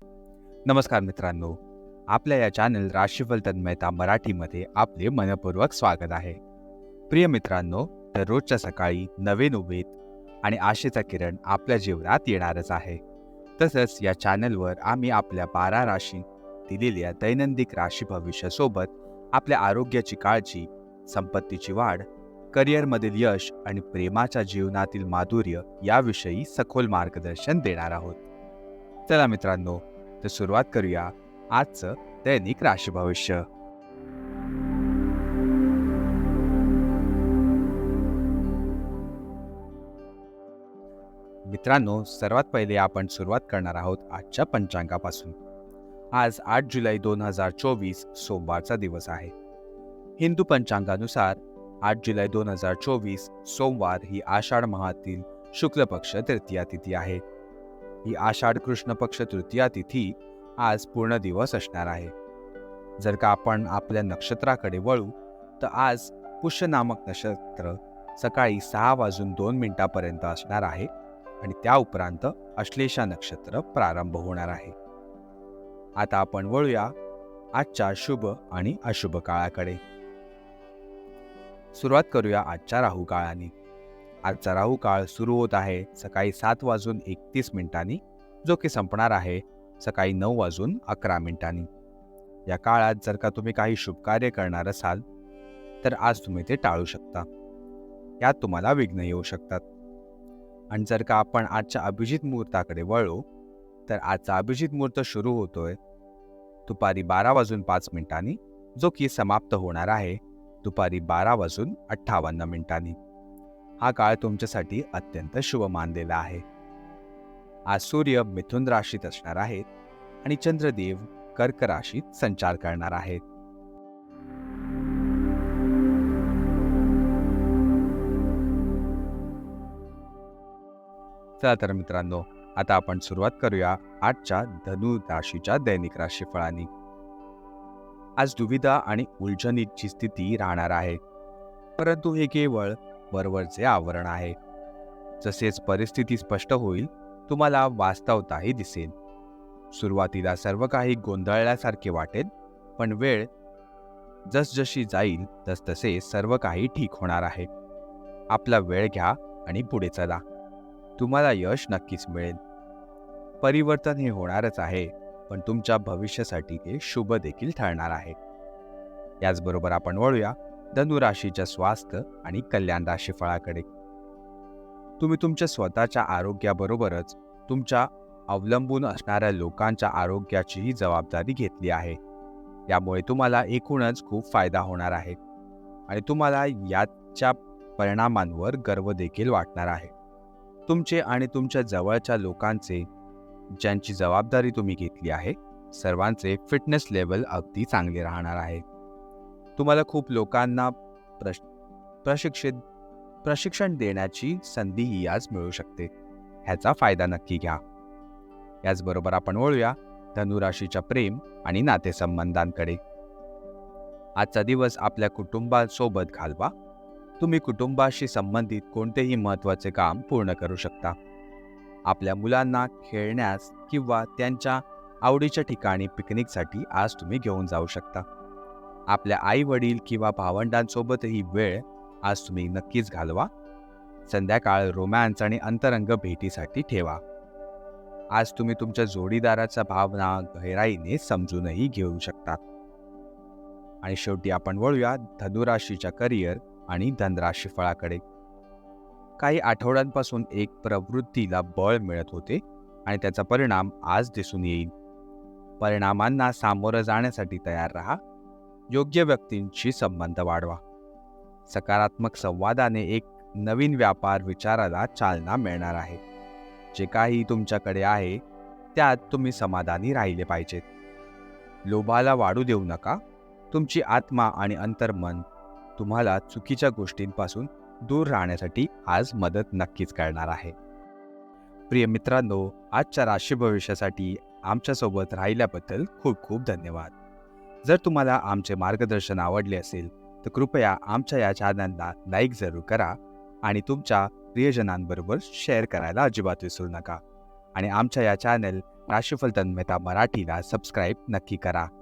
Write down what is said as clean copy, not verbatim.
नमस्कार मित्रांनो, आपल्या या चॅनल राशीफल तन्मयता मराठीमध्ये आपले मनपूर्वक स्वागत आहे. प्रिय मित्रांनो, दररोजच्या सकाळी नवीन उमेद आणि आशेचा किरण आपल्या जीवनात येणारच आहे. तसंच या चॅनलवर आम्ही आपल्या 12 राशी दिलेल्या दैनंदिन राशी भविष्यासोबत आपल्या आरोग्याची काळजी, संपत्तीची वाढ, करिअरमधील यश आणि प्रेमाच्या जीवनातील माधुर्य याविषयी सखोल मार्गदर्शन देणार आहोत. चला मित्रांनो, तर सुरुवात करूया आजचं दैनिक राशी भविष्य. मित्रांनो, सर्वात पहिले आपण सुरुवात करणार आहोत आजच्या पंचांगापासून. आज 8 जुलै 2024 सोमवारचा दिवस आहे. हिंदू पंचांगानुसार 8 जुलै 2024 सोमवार ही आषाढ माहातील शुक्ल पक्ष तृतीया तिथी आहे. ही आषाढ कृष्ण पक्ष तृतीया तिथी आज पूर्ण दिवस असणार आहे. जर का आपण आपल्या नक्षत्राकडे वळू तर आज पुष्य नामक नक्षत्र सकाळी 6:02 असणार आहे आणि त्या उपरांत अश्लेषा नक्षत्र प्रारंभ होणार आहे. आता आपण वळूया आजच्या शुभ आणि अशुभ काळाकडे. सुरुवात करूया आजच्या राहू काळाने. आजचा राहू काळ सुरू होत आहे सकाळी 7:31 जो की संपणार आहे सकाळी 9:11. या काळात जर का तुम्ही काही शुभ कार्य करणार असाल तर आज तुम्ही ते टाळू शकता. यात तुम्हाला विघ्न येऊ शकतात. आणि जर का आपण आजच्या अभिजित मुहूर्ताकडे वळलो तर आजचा अभिजित मुहूर्त सुरू होतोय दुपारी 12:05 जो की समाप्त होणार आहे दुपारी 12:58. हा काळ तुमच्यासाठी अत्यंत शुभ मानलेला आहे. आज सूर्य मिथुन राशीत असणार आहेत आणि चंद्रदेव कर्क राशीत संचार करणार आहेत. चला तर मित्रांनो, आता आपण सुरुवात करूया आजच्या धनु राशीच्या दैनिक राशीफळांनी. आज दुविधा आणि उलझनीची स्थिती राहणार आहे, परंतु हे केवळ वरवरचे आवरण आहे. जसेच परिस्थिती स्पष्ट होईल तुम्हाला वास्तवताही दिसेल. सुरुवातीला सर्व काही गोंधळल्यासारखे वाटेल, पण वेळ जसजशी जाईल तसतसे सर्व काही ठीक होणार आहे. आपला वेळ घ्या आणि पुढे चला. तुम्हाला यश नक्कीच मिळेल. परिवर्तन हे होणारच आहे, पण तुमच्या भविष्यासाठी ते शुभ देखील ठरणार आहे. याचबरोबर आपण वळूया धनु राशीच्या स्वास्थ्य आणि कल्याण राशीफळाकडे. तुम्ही तुमच्या स्वतःच्या आरोग्याबरोबरच तुमच्या अवलंबून असणाऱ्या लोकांच्या आरोग्याचीही जबाबदारी घेतली आहे. यामुळे तुम्हाला एकूणच खूप फायदा होणार आहे आणि तुम्हाला याच्या परिणामांवर गर्व देखील वाटणार आहे. तुमचे आणि तुमच्या जवळच्या लोकांचे ज्यांची जबाबदारी तुम्ही घेतली आहे सर्वांचे फिटनेस लेवल अगदी चांगले राहणार आहे. तुम्हाला खूप लोकांना प्रशिक्षण देण्याची संधीही आज मिळू शकते. ह्याचा फायदा नक्की घ्या. याचबरोबर आपण वळूया धनुराशीच्या प्रेम आणि नातेसंबंधांकडे. आजचा दिवस आपल्या कुटुंबासोबत घालवा. तुम्ही कुटुंबाशी संबंधित कोणतेही महत्त्वाचे काम पूर्ण करू शकता. आपल्या मुलांना खेळण्यास किंवा त्यांच्या आवडीच्या ठिकाणी पिकनिकसाठी आज तुम्ही घेऊन जाऊ शकता. आपल्या आई वडील किंवा भावंडांसोबतही वेळ आज तुम्ही नक्कीच घालवा. संध्याकाळ रोमॅन्स आणि अंतरंग भेटीसाठी ठेवा. आज तुम्ही तुमच्या जोडीदाराच्या भावना गहिराईने समजूनही घेऊ शकता. आणि शेवटी आपण वळूया धनुराशीच्या करिअर आणि धनराशी फळाकडे. काही आठवड्यांपासून एक प्रवृत्तीला बळ मिळत होते आणि त्याचा परिणाम आज दिसून येईल. परिणामांना सामोरं जाण्यासाठी तयार राहा. योग्य व्यक्तींशी संबंध वाढवा. सकारात्मक संवादाने एक नवीन व्यापार विचाराला चालना मिळणार आहे. जे काही तुमच्याकडे आहे त्यात तुम्ही समाधानी राहिले पाहिजेत. लोभाला वाढू देऊ नका. तुमची आत्मा आणि अंतर्मन तुम्हाला चुकीच्या गोष्टींपासून दूर राहण्यासाठी आज मदत नक्कीच करणार आहे. प्रिय मित्रांनो, आजच्या राशी भविष्यासाठी आमच्यासोबत राहिल्याबद्दल खूप खूप धन्यवाद. जर तुम्हाला आमचे मार्गदर्शन आवडले असेल तर कृपया आमच्या या चॅनलला लाईक जरूर करा आणि तुमच्या प्रियजनांबरोबर शेअर करायला अजिबात विसरू नका. आणि आमच्या या चॅनल राशीफल तन्मयता मराठीला सबस्क्राईब नक्की करा.